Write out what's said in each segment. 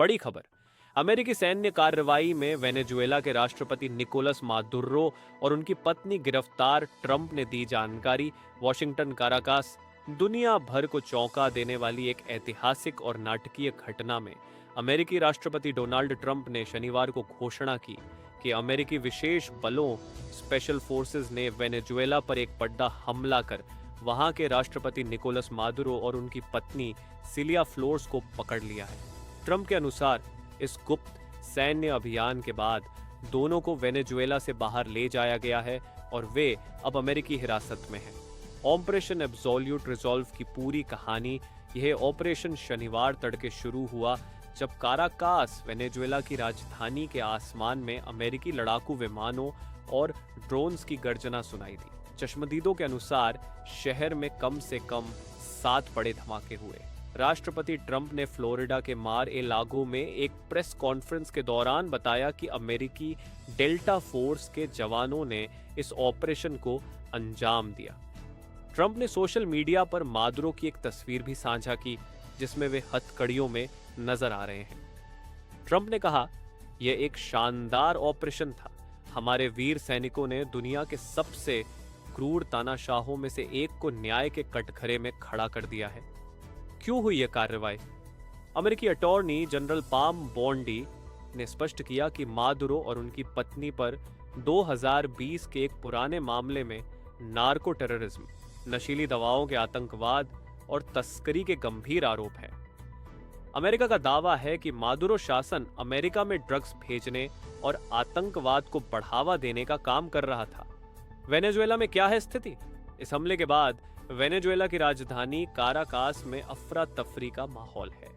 बड़ी खबर। अमेरिकी सैन्य कार्रवाई में वेनेजुएला के राष्ट्रपति निकोलस मादुरो और उनकी पत्नी गिरफ्तार, ट्रंप ने दी जानकारी। Washington Caracas. दुनिया भर को चौंका देने वाली एक ऐतिहासिक और नाटकीय घटना में अमेरिकी राष्ट्रपति डोनाल्ड ट्रंप ने शनिवार को घोषणा की कि अमेरिकी विशेष बलों स्पेशल फोर्सेस ने वेनेजुएला पर एक बड़ा हमला कर वहां के राष्ट्रपति निकोलस मादुरो और उनकी पत्नी सिलिया फ्लोर्स को पकड़ लिया है। ट्रंप के अनुसार इस गुप्त सैन्य अभियान के बाद दोनों को वेनेजुएला से बाहर ले जाया गया है और वे अब अमेरिकी हिरासत में हैं। ऑपरेशन एब्सोल्यूट रिजॉल्व की पूरी कहानी। यह ऑपरेशन शनिवार तड़के शुरू हुआ जब काराकास, वेनेजुएला की राजधानी के आसमान में अमेरिकी लड़ाकू विमानों और ड्रोन्स की गर्जना सुनाई दी। चश्मदीदों के अनुसार शहर में कम से कम 7 बड़े धमाके हुए। राष्ट्रपति ट्रंप ने फ्लोरिडा के मार ए लागो में एक प्रेस कॉन्फ्रेंस के दौरान बताया कि अमेरिकी डेल्टा फोर्स के जवानों ने इस ऑपरेशन को अंजाम दिया। ट्रंप ने सोशल मीडिया पर मादुरो की एक तस्वीर भी साझा की जिसमें वे हथकड़ियों में नजर आ रहे हैं। ट्रंप ने कहा, यह एक शानदार ऑपरेशन था। हमारे वीर सैनिकों ने दुनिया के सबसे क्रूर तानाशाहों में से एक को न्याय के कटघरे में खड़ा कर दिया है। क्यों हुई यह कार्रवाई? अमेरिकी अटॉर्नी जनरल पाम बॉन्डी ने स्पष्ट किया कि मादुरो और उनकी पत्नी पर 2020 के एक पुराने मामले में नार्को टेररिज्म, नशीली दवाओं के आतंकवाद और तस्करी के गंभीर आरोप हैं। अमेरिका का दावा है कि मादुरो शासन अमेरिका में ड्रग्स भेजने और आतंकवाद को बढ़ावा देने का काम कर रहा था। वेनेजुएला में क्या है स्थिति? इस हमले के बाद वेनेजुएला की राजधानी काराकास में अफरा तफरी का माहौल है।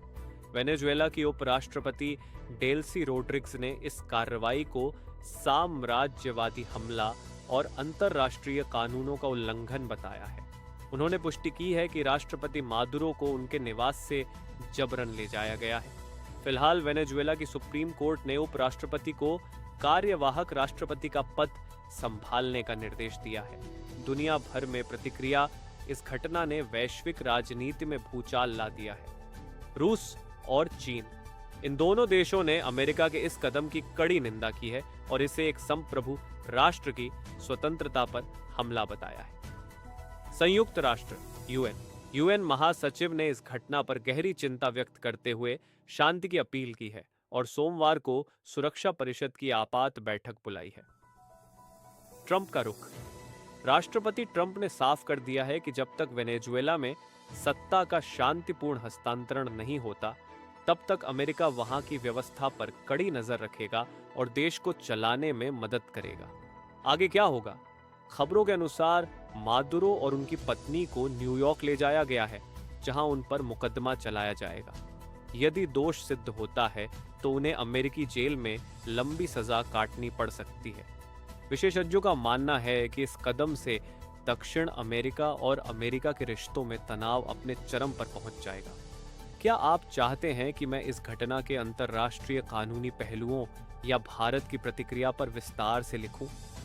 वेनेजुएला की उपराष्ट्रपति डेल्सी रोड्रिग्स ने इस कार्रवाई को साम्राज्यवादी हमला और अंतर्राष्ट्रीय कानूनों का उल्लंघन बताया है। उन्होंने पुष्टि की है कि राष्ट्रपति मादुरो को उनके निवास से जबरन ले जाया गया है। फिलहाल वेनेजुएला की सुप्रीम कोर्ट ने उपराष्ट्रपति को कार्यवाहक राष्ट्रपति का पद संभालने का निर्देश दिया है। दुनिया भर में प्रतिक्रिया। इस घटना ने वैश्विक राजनीति में भूचाल ला दिया है। रूस और चीन, इन दोनों देशों ने अमेरिका के इस कदम की कड़ी निंदा की है और इसे एक संप्रभु राष्ट्र की स्वतंत्रता पर हमला बताया है। संयुक्त राष्ट्र यूएन महासचिव ने इस घटना पर गहरी चिंता व्यक्त करते हुए शांति की अपील की है और सोमवार को सुरक्षा परिषद की आपात बैठक बुलाई है। ट्रंप का रुख। राष्ट्रपति ट्रंप ने साफ कर दिया है कि जब तक वेनेजुएला में सत्ता का शांतिपूर्ण हस्तांतरण नहीं होता, तब तक अमेरिका वहां की व्यवस्था पर कड़ी नजर रखेगा और देश को चलाने में मदद करेगा। आगे क्या होगा? खबरों के अनुसार मादुरो और उनकी पत्नी को न्यूयॉर्क ले जाया गया है, जहां उन पर मुकदमा चलाया जाएगा। यदि दोष सिद्ध होता है तो उन्हें अमेरिकी जेल में लंबी सजा काटनी पड़ सकती है। विशेषज्ञों का मानना है कि इस कदम से दक्षिण अमेरिका और अमेरिका के रिश्तों में तनाव अपने चरम पर पहुंच जाएगा। क्या आप चाहते हैं कि मैं इस घटना के अंतर्राष्ट्रीय कानूनी पहलुओं या भारत की प्रतिक्रिया पर विस्तार से लिखूं?